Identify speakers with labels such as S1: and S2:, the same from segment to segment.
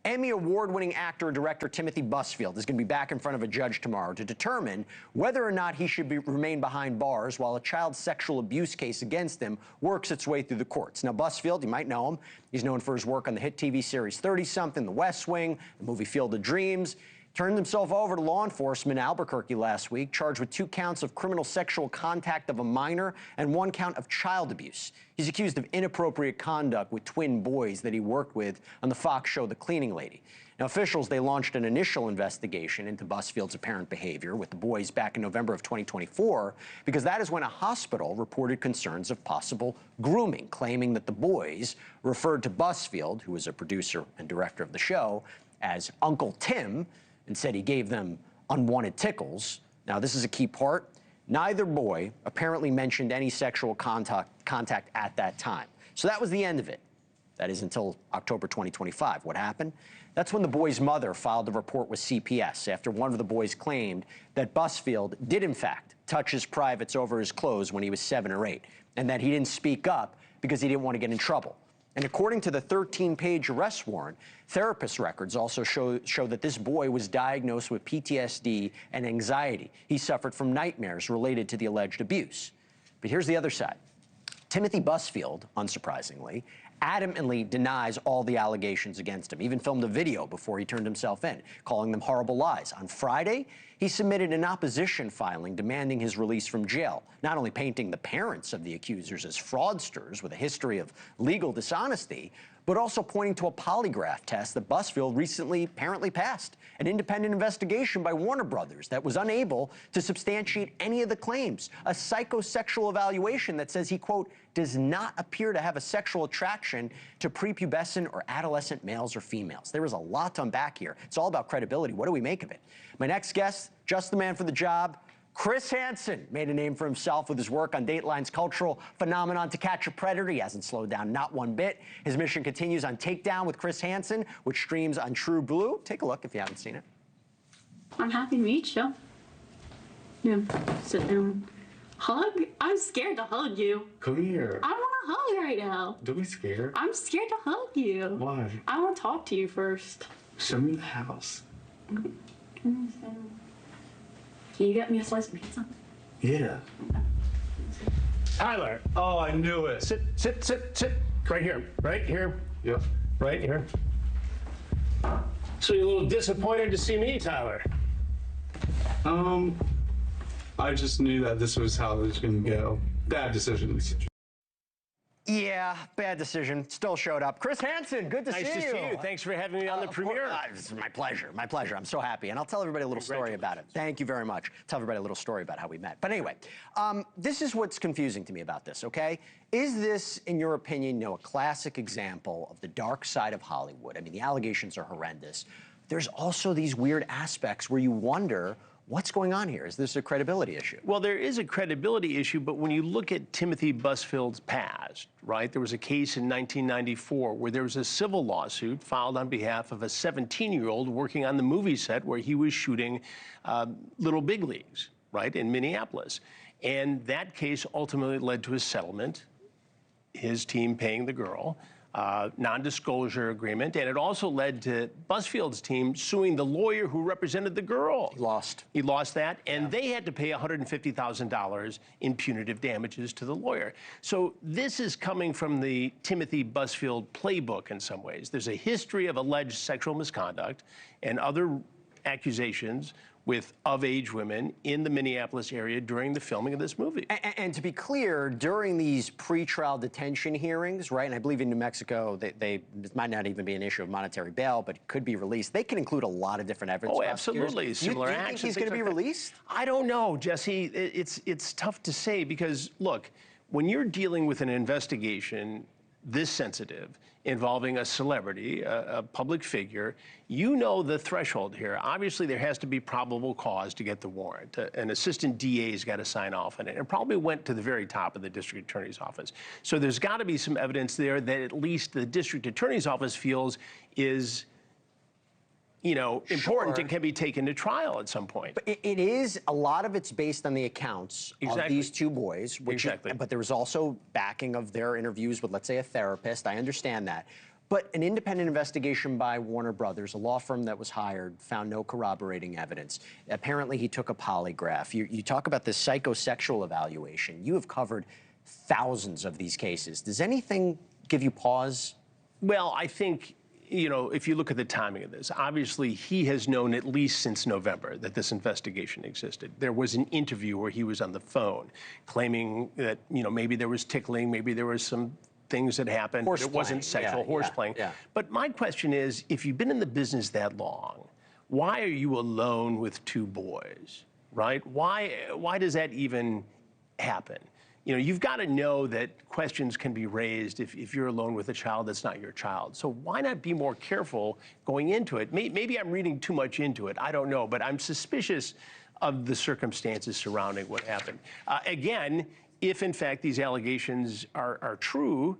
S1: Emmy award-winning actor and director Timothy Busfield is going to be back in front of a judge tomorrow to determine whether or not he should remain behind bars while a child sexual abuse case against him works its way through the courts. Now, Busfield, you might know him. He's known for his work on the hit TV series 30-something, The West Wing, the movie Field of Dreams. Turned himself over to law enforcement in Albuquerque last week, charged with 2 counts of criminal sexual contact of a minor and 1 count of child abuse. He's accused of inappropriate conduct with twin boys that he worked with on the Fox show The Cleaning Lady. Now, officials, they launched an initial investigation into Busfield's apparent behavior with the boys back in November of 2024, because that is when a hospital reported concerns of possible grooming, claiming that the boys referred to Busfield, who was a producer and director of the show, as Uncle Tim, and said he gave them unwanted tickles. Now, this is a key part. Neither boy apparently mentioned any sexual contact at that time. So that was the end of it. That is until October 2025. What happened? That's when the boy's mother filed a report with CPS after one of the boys claimed that Busfield did, in fact, touch his privates over his clothes when he was 7 or 8, and that he didn't speak up because he didn't want to get in trouble. And according to the 13-page arrest warrant, therapist records also show that this boy was diagnosed with PTSD and anxiety. He suffered from nightmares related to the alleged abuse. But here's the other side. Timothy Busfield, unsurprisingly, adamantly denies all the allegations against him, even filmed a video before he turned himself in, calling them horrible lies. On Friday, he submitted an opposition filing demanding his release from jail, not only painting the parents of the accusers as fraudsters with a history of legal dishonesty, but also pointing to a polygraph test that Busfield recently apparently passed, an independent investigation by Warner Brothers that was unable to substantiate any of the claims, a psychosexual evaluation that says he, quote, does not appear to have a sexual attraction to prepubescent or adolescent males or females. There is a lot to unpack here. It's all about credibility. What do we make of it? My next guest, just the man for the job, Chris Hansen, made a name for himself with his work on Dateline's cultural phenomenon To Catch a Predator. He hasn't slowed down not one bit. His mission continues on Takedown with Chris Hansen, which streams on True Blue. Take a look if you haven't seen it.
S2: I'm happy to meet you. Yeah, sit down. Hug? I'm scared to hug you.
S3: Come here.
S2: I want to hug right now.
S3: Don't be scared.
S2: I'm scared to hug you.
S3: Why?
S2: I want to talk to you first.
S3: Show me the house.
S2: Can you get me a slice of pizza?
S3: Yeah.
S4: Tyler. Oh, I knew it. Sit. Right here. Right here.
S3: Yep.
S4: Right here. So you're a little disappointed to see me, Tyler?
S3: I just knew that this was how it was going to go. Bad decision, Lisa.
S1: Yeah, bad decision. Still showed up. Chris Hansen, good to see you.
S4: Nice to see you. Thanks for having me on the premiere.
S1: It's my pleasure. My pleasure. I'm so happy. And I'll tell everybody a little story about it. Thank you very much. Tell everybody a little story about how we met. But anyway, this is what's confusing to me about this, okay? Is this, in your opinion, a classic example of the dark side of Hollywood? I mean, the allegations are horrendous. There's also these weird aspects where you wonder, what's going on here? Is this a credibility issue?
S4: Well, there is a credibility issue, but when you look at Timothy Busfield's past, right, there was a case in 1994 where there was a civil lawsuit filed on behalf of a 17-year-old working on the movie set where he was shooting Little Big Leagues, right, in Minneapolis. And that case ultimately led to a settlement, his team paying the girl, non-disclosure agreement, and it also led to Busfield's team suing the lawyer who represented the girl.
S1: He lost.
S4: He lost that, and they had to pay $150,000 in punitive damages to the lawyer. So this is coming from the Timothy Busfield playbook in some ways. There's a history of alleged sexual misconduct and other accusations with of-age women in the Minneapolis area during the filming of this movie.
S1: And to be clear, during these pretrial detention hearings, right, and I believe in New Mexico, it might not even be an issue of monetary bail, but it could be released. They can include a lot of different evidence.
S4: Oh, absolutely. Similar
S1: actions. Do you think he's going to be released?
S4: I don't know, Jesse. It's tough to say because, look, when you're dealing with an investigation this sensitive involving a celebrity, a public figure, you know the threshold here. Obviously, there has to be probable cause to get the warrant. An assistant DA's got to sign off on it. It probably went to the very top of the district attorney's office. So there's got to be some evidence there that at least the district attorney's office feels is, important and can be taken to trial at some point.
S1: But it is, a lot of it's based on the accounts of these two boys. But there was also backing of their interviews with, let's say, a therapist. I understand that. But an independent investigation by Warner Brothers, a law firm that was hired, found no corroborating evidence. Apparently, he took a polygraph. You talk about this psychosexual evaluation. You have covered thousands of these cases. Does anything give you pause?
S4: Well, I think, you know, if you look at the timing of this, obviously he has known at least since November that this investigation existed. There was an interview where he was on the phone claiming that, you know, maybe there was tickling, maybe there was some things that happened. It wasn't sexual horseplaying.
S1: Yeah.
S4: But my question is, if you've been in the business that long, why are you alone with two boys, right? Why does that even happen? You know, you've got to know that questions can be raised if you're alone with a child that's not your child. So why not be more careful going into it? Maybe I'm reading too much into it. I don't know, but I'm suspicious of the circumstances surrounding what happened. Again, if in fact these allegations are true,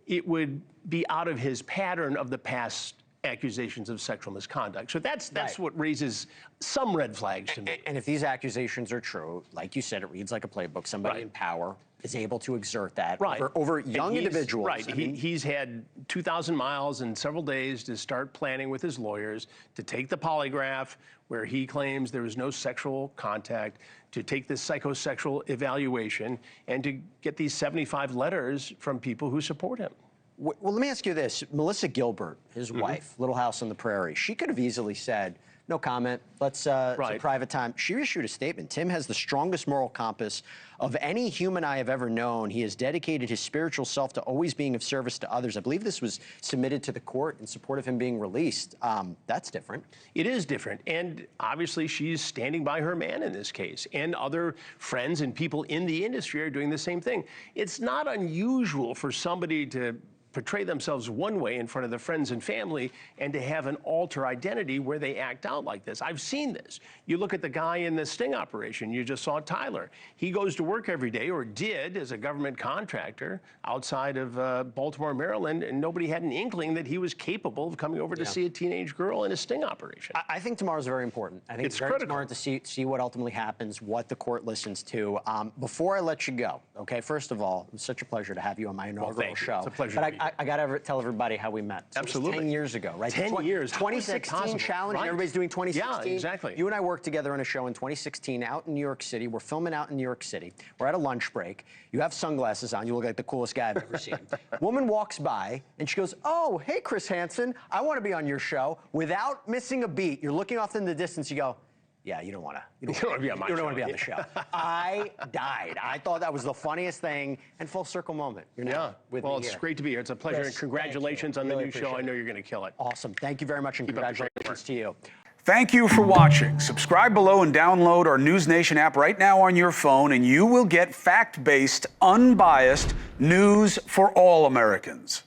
S4: it would be out of his pattern of the past accusations of sexual misconduct. So that's what raises some red flags to me.
S1: And if these accusations are true, like you said, it reads like a playbook. Somebody in power is able to exert that over young individuals.
S4: Right. He's had 2,000 miles in several days to start planning with his lawyers to take the polygraph where he claims there was no sexual contact, to take this psychosexual evaluation, and to get these 75 letters from people who support him.
S1: Well, let me ask you this. Melissa Gilbert, his wife, Little House on the Prairie, she could have easily said, no comment, it's a private time. She issued a statement. Tim has the strongest moral compass of any human I have ever known. He has dedicated his spiritual self to always being of service to others. I believe this was submitted to the court in support of him being released. That's different.
S4: It is different. And obviously she's standing by her man in this case. And other friends and people in the industry are doing the same thing. It's not unusual for somebody to portray themselves one way in front of their friends and family and to have an alter identity where they act out like this. I've seen this. You look at the guy in the sting operation. You just saw Tyler. He goes to work every day, or did, as a government contractor outside of Baltimore, Maryland, and nobody had an inkling that he was capable of coming over to see a teenage girl in a sting operation.
S1: I think tomorrow's very important. I think it's very important to see what ultimately happens, what the court listens to. Before I let you go, okay, first of all, it's such a pleasure to have you on my inaugural show.
S4: It's a pleasure.
S1: But I got to tell everybody how we met. So
S4: Absolutely.
S1: It was 10 years ago, right?
S4: 10 years.
S1: 2016 challenge.
S4: Right.
S1: Everybody's doing 2016.
S4: Yeah, exactly.
S1: You and I worked together on a show in 2016 out in New York City. We're filming out in New York City. We're at a lunch break. You have sunglasses on. You look like the coolest guy I've ever seen. Woman walks by and she goes, "Oh, hey, Chris Hansen. I want to be on your show." Without missing a beat, you're looking off in the distance. You go, "Yeah, you don't want to. You don't want to be on my show. You don't want to be on the show." I died. I thought that was the funniest thing and full circle moment. You're now with me
S4: it's
S1: here.
S4: great to be here. It's a pleasure, and congratulations on the new show. I know you're going to kill it.
S1: Awesome. Thank you very much, and congratulations to you.
S5: Thank you for watching. Subscribe below and download our NewsNation app right now on your phone, and you will get fact-based, unbiased news for all Americans.